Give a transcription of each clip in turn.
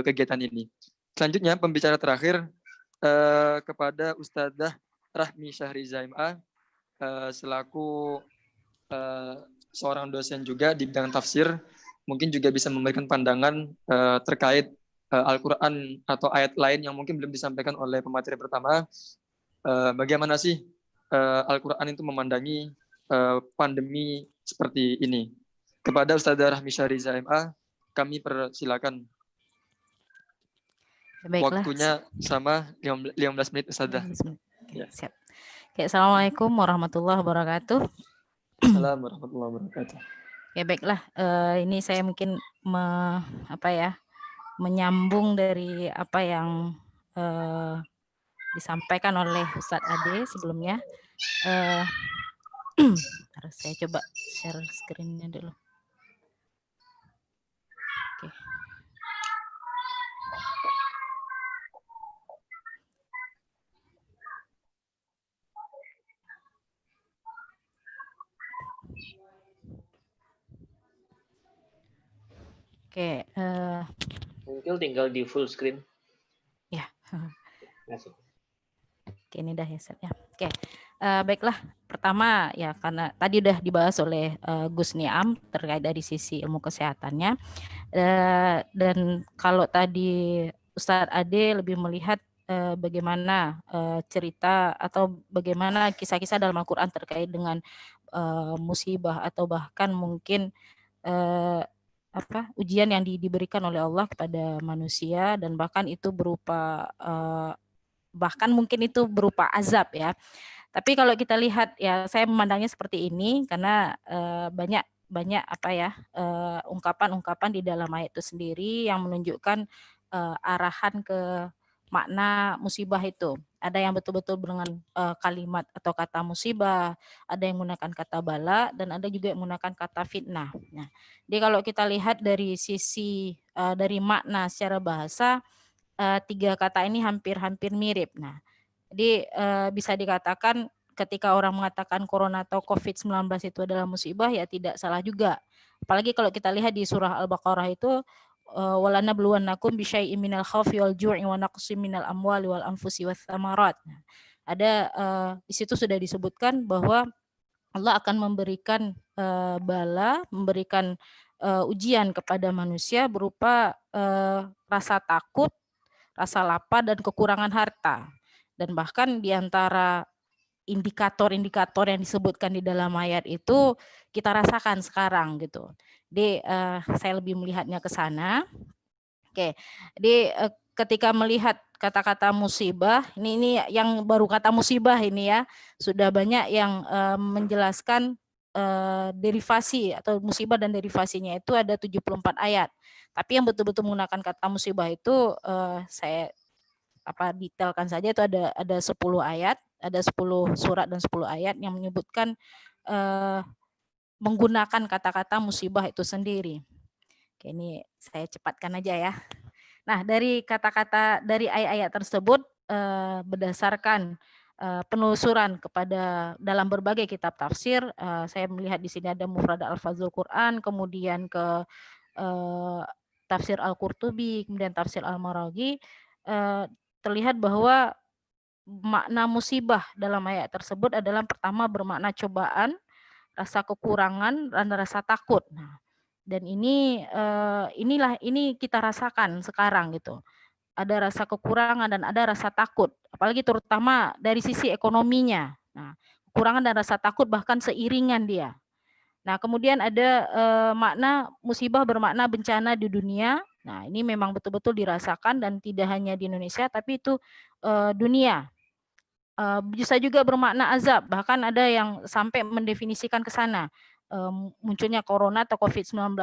kegiatan ini. Selanjutnya pembicara terakhir kepada Ustadzah Rahmi Syahriza MA selaku seorang dosen juga di bidang tafsir, mungkin juga bisa memberikan pandangan terkait Al-Quran atau ayat lain yang mungkin belum disampaikan oleh pemateri pertama. Bagaimana sih Al-Quran itu memandangi pandemi seperti ini? Kepada Ustadzah Rahmi Syahriza MA, kami persilakan. Baiklah. Waktunya sama 15 menit Ustadzah. 15 menit. Oke, Ya. siap. Oke, Assalamualaikum warahmatullahi wabarakatuh. Assalamualaikum warahmatullahi wabarakatuh. Ya baiklah, ini saya mungkin menyambung dari apa yang disampaikan oleh Ustadz Ade sebelumnya. Harus saya coba share screen-nya dulu. Oke. Oke, mungkin tinggal di full screen. Ya. Masuk. Oke, ini dah ya, Ustaz ya. Oke, baiklah. Pertama ya karena tadi udah dibahas oleh Gus Niam terkait dari sisi ilmu kesehatannya. Dan kalau tadi Ustadz Ade lebih melihat bagaimana cerita atau bagaimana kisah-kisah dalam Al-Quran terkait dengan musibah atau bahkan mungkin ujian yang diberikan oleh Allah kepada manusia dan bahkan itu berupa bahkan mungkin itu berupa azab ya. Tapi kalau kita lihat ya saya memandangnya seperti ini karena banyak ungkapan-ungkapan di dalam ayat itu sendiri yang menunjukkan arahan ke makna musibah itu. Ada yang betul-betul dengan kalimat atau kata musibah, ada yang menggunakan kata bala, dan ada juga yang menggunakan kata fitnah. Nah, jadi kalau kita lihat dari sisi dari makna secara bahasa, tiga kata ini hampir-hampir mirip. Nah, jadi bisa dikatakan ketika orang mengatakan corona atau COVID-19 itu adalah musibah ya tidak salah juga. Apalagi kalau kita lihat di surah Al-Baqarah itu walanabluwannakum bisyai'im minal khaufi wal ju'i wa naqsim minal amwali wal anfusi wath thamarat. Nah, ada di situ sudah disebutkan bahwa Allah akan memberikan bala, memberikan ujian kepada manusia berupa rasa takut, rasa lapar dan kekurangan harta. Dan bahkan di antara indikator-indikator yang disebutkan di dalam ayat itu kita rasakan sekarang gitu. Jadi saya lebih melihatnya ke sana. Oke. Jadi ketika melihat kata-kata musibah, ini yang baru kata musibah ini ya, sudah banyak yang menjelaskan derivasi atau musibah dan derivasinya itu ada 74 ayat. Tapi yang betul-betul menggunakan kata musibah itu saya detailkan saja itu ada 10 ayat, ada 10 surat dan 10 ayat yang menyebutkan menggunakan kata-kata musibah itu sendiri. Oke, ini saya cepatkan aja ya. Nah, dari kata-kata dari ayat-ayat tersebut berdasarkan penelusuran kepada dalam berbagai kitab tafsir, saya melihat di sini ada Mufradat Al-Fazul Quran, kemudian ke tafsir Al-Qurtubi, kemudian tafsir Al-Maraghi, terlihat bahwa makna musibah dalam ayat tersebut adalah pertama bermakna cobaan, rasa kekurangan, dan rasa takut. Nah, dan ini kita rasakan sekarang gitu. Ada rasa kekurangan dan ada rasa takut, apalagi terutama dari sisi ekonominya. Nah, kekurangan dan rasa takut bahkan seiringan dia. Nah, kemudian ada makna musibah bermakna bencana di dunia. Nah, ini memang betul-betul dirasakan dan tidak hanya di Indonesia, tapi itu dunia. Bisa juga bermakna azab, bahkan ada yang sampai mendefinisikan ke sana. Munculnya corona atau COVID-19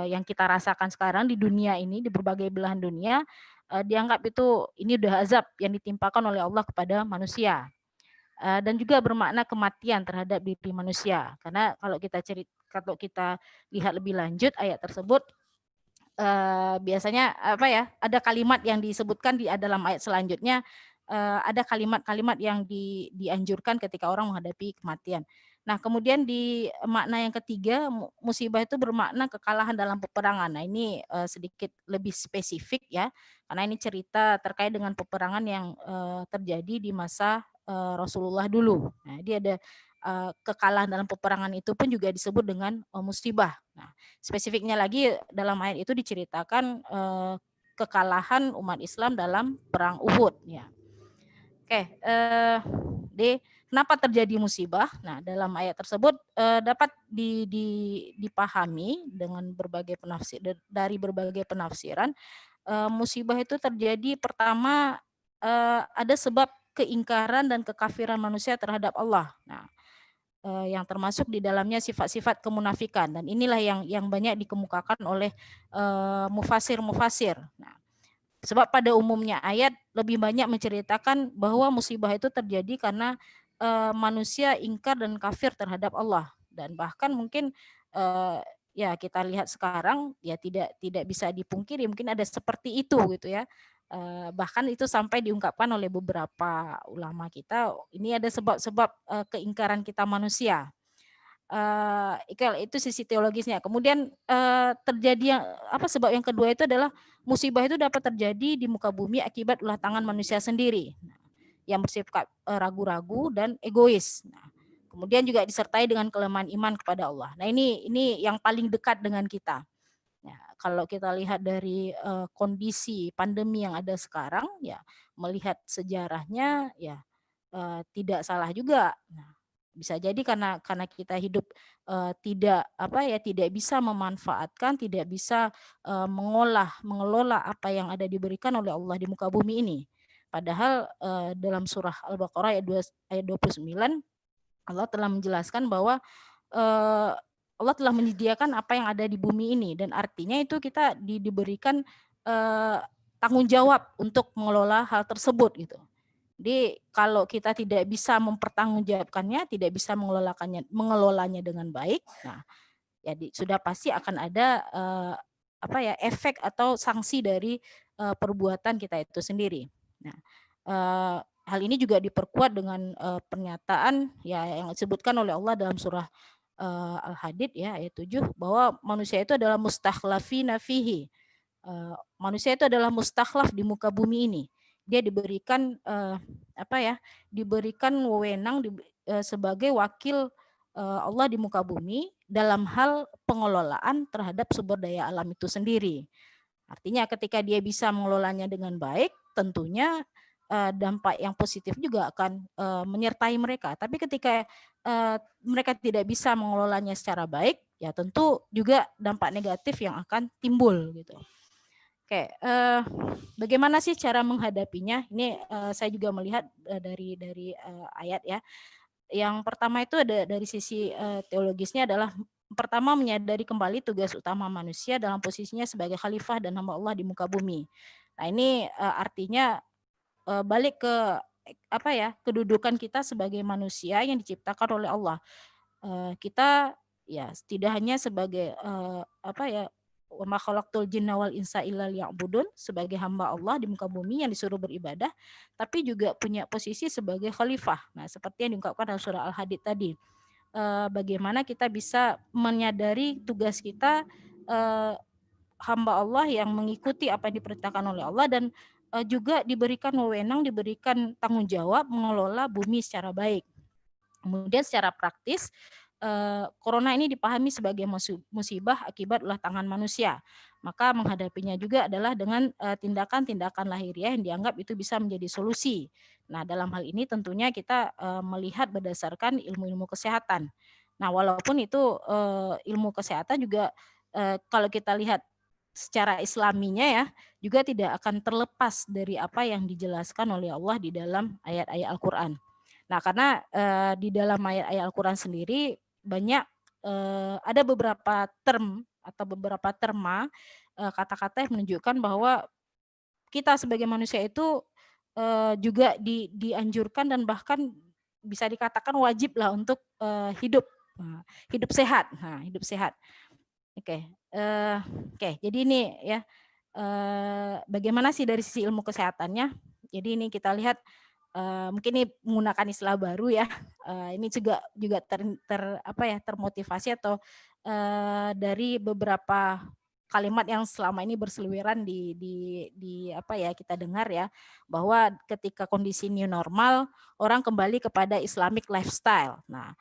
yang kita rasakan sekarang di dunia ini, di berbagai belahan dunia, dianggap itu ini udah azab yang ditimpakan oleh Allah kepada manusia. Dan juga bermakna kematian terhadap diri manusia, karena kalau kita lihat lebih lanjut ayat tersebut biasanya ada kalimat yang disebutkan di dalam ayat selanjutnya, ada kalimat-kalimat yang dianjurkan ketika orang menghadapi kematian. Nah, kemudian di makna yang ketiga, musibah itu bermakna kekalahan dalam peperangan. Nah, ini sedikit lebih spesifik ya, karena ini cerita terkait dengan peperangan yang terjadi di masa Rasulullah dulu. Nah, dia ada kekalahan dalam peperangan itu pun juga disebut dengan musibah. Nah, spesifiknya lagi dalam ayat itu diceritakan kekalahan umat Islam dalam perang Uhud. Ya. Oke, D. Kenapa terjadi musibah? Nah, dalam ayat tersebut dapat dipahami dengan berbagai dari berbagai penafsiran. Musibah itu terjadi pertama ada sebab keingkaran dan kekafiran manusia terhadap Allah. Nah, yang termasuk di dalamnya sifat-sifat kemunafikan, dan inilah yang banyak dikemukakan oleh mufasir-mufasir. Nah, sebab pada umumnya ayat lebih banyak menceritakan bahwa musibah itu terjadi karena manusia ingkar dan kafir terhadap Allah, dan bahkan mungkin ya kita lihat sekarang ya tidak bisa dipungkiri mungkin ada seperti itu gitu ya. Bahkan itu sampai diungkapkan oleh beberapa ulama kita, ini ada sebab-sebab keingkaran kita manusia. Itu sisi teologisnya. Kemudian terjadi sebab yang kedua itu adalah musibah itu dapat terjadi di muka bumi akibat ulah tangan manusia sendiri yang bersifat ragu-ragu dan egois. Nah, kemudian juga disertai dengan kelemahan iman kepada Allah. Nah, ini yang paling dekat dengan kita. Ya, kalau kita lihat dari kondisi pandemi yang ada sekarang, ya melihat sejarahnya, ya tidak salah juga. Nah, bisa jadi karena kita hidup tidak bisa memanfaatkan, tidak bisa mengelola apa yang ada diberikan oleh Allah di muka bumi ini. Padahal dalam surah Al-Baqarah ayat 29 Allah telah menjelaskan bahwa Allah telah menyediakan apa yang ada di bumi ini, dan artinya itu kita diberikan tanggung jawab untuk mengelola hal tersebut gitu. Jadi kalau kita tidak bisa mempertanggungjawabkannya, tidak bisa mengelolanya dengan baik, nah sudah pasti akan ada efek atau sanksi dari perbuatan kita itu sendiri. Nah, hal ini juga diperkuat dengan pernyataan yang disebutkan oleh Allah dalam surah Al-Hadid ya ayat 7 bahwa manusia itu adalah mustakhlafina fihi. Manusia itu adalah mustakhlaf di muka bumi ini. Dia diberikan diberikan wewenang sebagai wakil Allah di muka bumi dalam hal pengelolaan terhadap sumber daya alam itu sendiri. Artinya ketika dia bisa mengelolanya dengan baik, tentunya dampak yang positif juga akan menyertai mereka. Tapi ketika mereka tidak bisa mengelolanya secara baik, ya tentu juga dampak negatif yang akan timbul gitu. Oke, bagaimana sih cara menghadapinya? Ini saya juga melihat dari ayat ya. Yang pertama itu ada dari sisi teologisnya adalah pertama menyadari kembali tugas utama manusia dalam posisinya sebagai khalifah dan hamba Allah di muka bumi. Nah, ini artinya balik ke kedudukan kita sebagai manusia yang diciptakan oleh Allah. Kita ya tidak hanya sebagai wa ma khalaqtul jinna wal insa illa liya'budun, sebagai hamba Allah di muka bumi yang disuruh beribadah, tapi juga punya posisi sebagai khalifah. Nah, seperti yang diungkapkan dalam surah Al-Hadid tadi. Bagaimana kita bisa menyadari tugas kita hamba Allah yang mengikuti apa yang diperintahkan oleh Allah, dan juga diberikan wewenang, diberikan tanggung jawab mengelola bumi secara baik. Kemudian secara praktis, corona ini dipahami sebagai musibah akibat ulah tangan manusia. Maka menghadapinya juga adalah dengan tindakan-tindakan lahiriah yang dianggap itu bisa menjadi solusi. Nah, dalam hal ini tentunya kita melihat berdasarkan ilmu-ilmu kesehatan. Nah, walaupun itu ilmu kesehatan juga kalau kita lihat secara islaminya ya, juga tidak akan terlepas dari apa yang dijelaskan oleh Allah di dalam ayat-ayat Al-Qur'an. Nah, karena di dalam ayat-ayat Al-Qur'an sendiri banyak ada beberapa term atau beberapa terma kata-kata yang menunjukkan bahwa kita sebagai manusia itu juga dianjurkan dan bahkan bisa dikatakan wajib lah untuk hidup sehat. Nah, hidup sehat. Oke, jadi ini ya bagaimana sih dari sisi ilmu kesehatannya. Jadi ini kita lihat mungkin ini menggunakan istilah baru ya. Ini juga termotivasi atau dari beberapa kalimat yang selama ini berseliweran di apa ya kita dengar ya, bahwa ketika kondisi new normal orang kembali kepada Islamic lifestyle. Nah,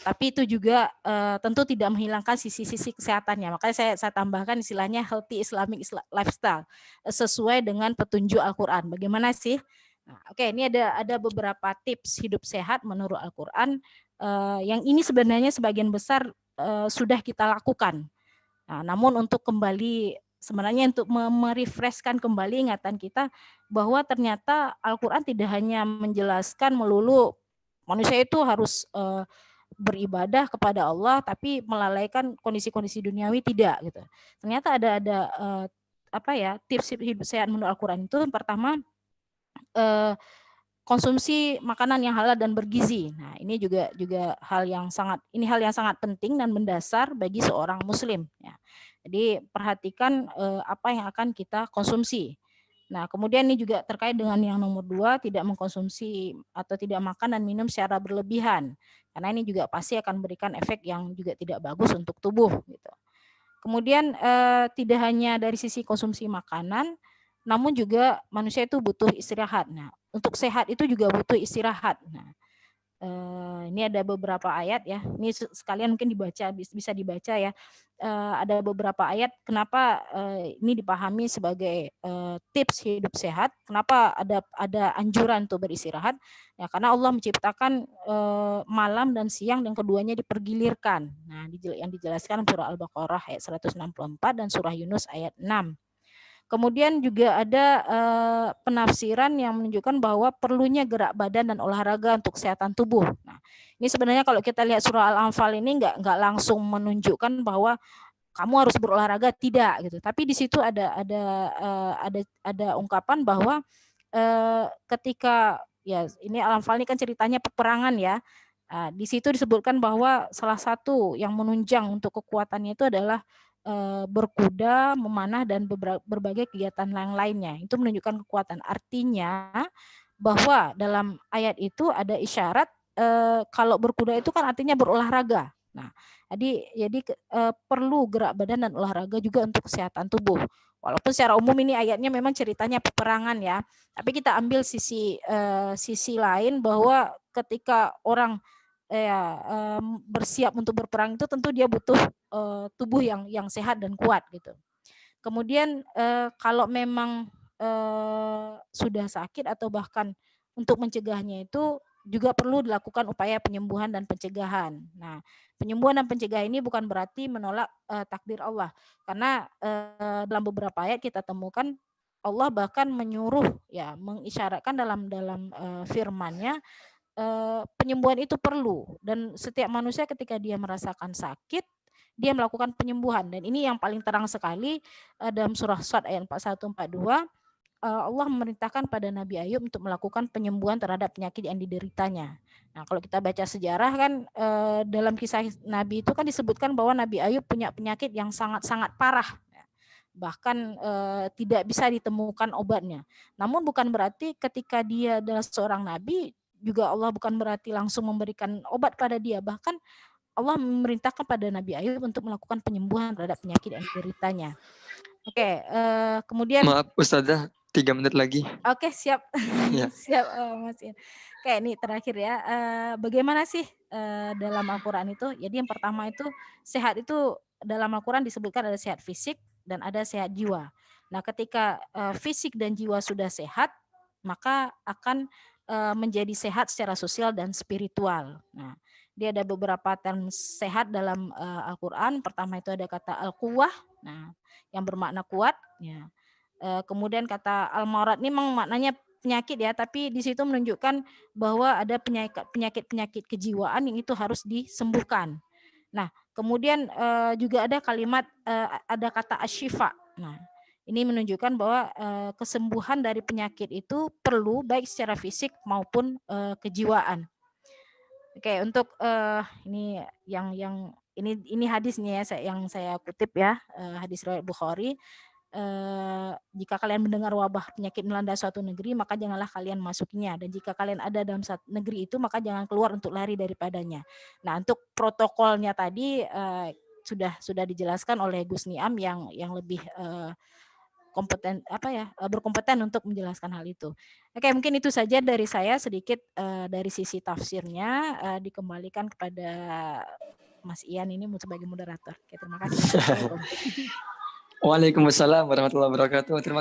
tapi itu juga tentu tidak menghilangkan sisi-sisi kesehatannya. Makanya saya tambahkan istilahnya healthy Islamic lifestyle sesuai dengan petunjuk Al-Qur'an. Bagaimana sih? Nah, oke, ini ada beberapa tips hidup sehat menurut Al-Qur'an yang ini sebenarnya sebagian besar sudah kita lakukan. Nah, namun untuk kembali sebenarnya untuk merefreshkan kembali ingatan kita bahwa ternyata Al-Qur'an tidak hanya menjelaskan melulu manusia itu harus beribadah kepada Allah tapi melalaikan kondisi-kondisi duniawi, tidak gitu. Ternyata ada tips hidup sehat menurut Al-Qur'an itu pertama konsumsi makanan yang halal dan bergizi. Nah, ini juga hal yang sangat penting dan mendasar bagi seorang muslim ya. Jadi perhatikan apa yang akan kita konsumsi. Nah, kemudian ini juga terkait dengan yang nomor 2, tidak mengkonsumsi atau tidak makan dan minum secara berlebihan. Karena ini juga pasti akan memberikan efek yang juga tidak bagus untuk tubuh gitu. Kemudian tidak hanya dari sisi konsumsi makanan, namun juga manusia itu butuh istirahat. Nah, untuk sehat itu juga butuh istirahat. Nah, ini ada beberapa ayat ya. Ini sekalian mungkin bisa dibaca ya. Ada beberapa ayat kenapa ini dipahami sebagai tips hidup sehat. Kenapa ada anjuran untuk beristirahat? Ya, karena Allah menciptakan malam dan siang dan keduanya dipergilirkan. Nah, yang dijelaskan surah Al-Baqarah ayat 164 dan surah Yunus ayat 6. Kemudian juga ada penafsiran yang menunjukkan bahwa perlunya gerak badan dan olahraga untuk kesehatan tubuh. Nah, ini sebenarnya kalau kita lihat surah Al-Anfal ini nggak langsung menunjukkan bahwa kamu harus berolahraga, tidak gitu. Tapi di situ ada ungkapan bahwa ketika ya ini Al-Anfal ini kan ceritanya peperangan ya. Di situ disebutkan bahwa salah satu yang menunjang untuk kekuatannya itu adalah berkuda, memanah dan berbagai kegiatan yang lainnya. Itu menunjukkan kekuatan. Artinya bahwa dalam ayat itu ada isyarat kalau berkuda itu kan artinya berolahraga. Nah, jadi perlu gerak badan dan olahraga juga untuk kesehatan tubuh. Walaupun secara umum ini ayatnya memang ceritanya peperangan ya, tapi kita ambil sisi lain bahwa ketika orang bersiap untuk berperang itu tentu dia butuh tubuh yang sehat dan kuat gitu. Kemudian kalau memang sudah sakit atau bahkan untuk mencegahnya itu juga perlu dilakukan upaya penyembuhan dan pencegahan. Nah, penyembuhan dan pencegahan ini bukan berarti menolak takdir Allah, karena dalam beberapa ayat kita temukan Allah bahkan menyuruh ya mengisyaratkan dalam firman-Nya penyembuhan itu perlu, dan setiap manusia ketika dia merasakan sakit dia melakukan penyembuhan, dan ini yang paling terang sekali dalam surah Shad ayat 41-42 Allah memerintahkan pada Nabi Ayub untuk melakukan penyembuhan terhadap penyakit yang dideritanya. Nah, kalau kita baca sejarah kan dalam kisah Nabi itu kan disebutkan bahwa Nabi Ayub punya penyakit yang sangat-sangat parah, bahkan tidak bisa ditemukan obatnya. Namun bukan berarti ketika dia adalah seorang nabi juga Allah bukan berarti langsung memberikan obat pada dia. Bahkan Allah memerintahkan pada Nabi Ayub untuk melakukan penyembuhan terhadap penyakit yang dideritanya. Oke, kemudian Maaf Ustazah, 3 menit lagi. Oke, siap. Ya. Siap, Mas Ian. Oke, ini terakhir ya. Bagaimana sih dalam Al-Qur'an itu? Jadi yang pertama itu sehat itu dalam Al-Qur'an disebutkan ada sehat fisik dan ada sehat jiwa. Nah, ketika fisik dan jiwa sudah sehat, maka akan menjadi sehat secara sosial dan spiritual. Nah, dia ada beberapa term sehat dalam Al-Qur'an. Pertama itu ada kata al-quwwah, nah, yang bermakna kuat, ya. Kemudian kata al-marad ini memang maknanya penyakit ya, tapi di situ menunjukkan bahwa ada penyakit kejiwaan yang itu harus disembuhkan. Nah, kemudian juga ada kalimat ada kata asyifa. Nah, ini menunjukkan bahwa kesembuhan dari penyakit itu perlu baik secara fisik maupun kejiwaan. Oke, untuk ini yang ini hadisnya ya yang saya kutip ya, hadis riwayat Bukhari. jika kalian mendengar wabah penyakit melanda suatu negeri, maka janganlah kalian masuknya. Dan jika kalian ada dalam negeri itu, maka jangan keluar untuk lari daripadanya. Nah, untuk protokolnya tadi sudah dijelaskan oleh Gus Niam yang lebih kompeten berkompeten untuk menjelaskan hal itu. Oke, mungkin itu saja dari saya sedikit dari sisi tafsirnya, dikembalikan kepada Mas Ian ini sebagai moderator. Oke, terima kasih. Waalaikumsalam warahmatullahi wabarakatuh. Terima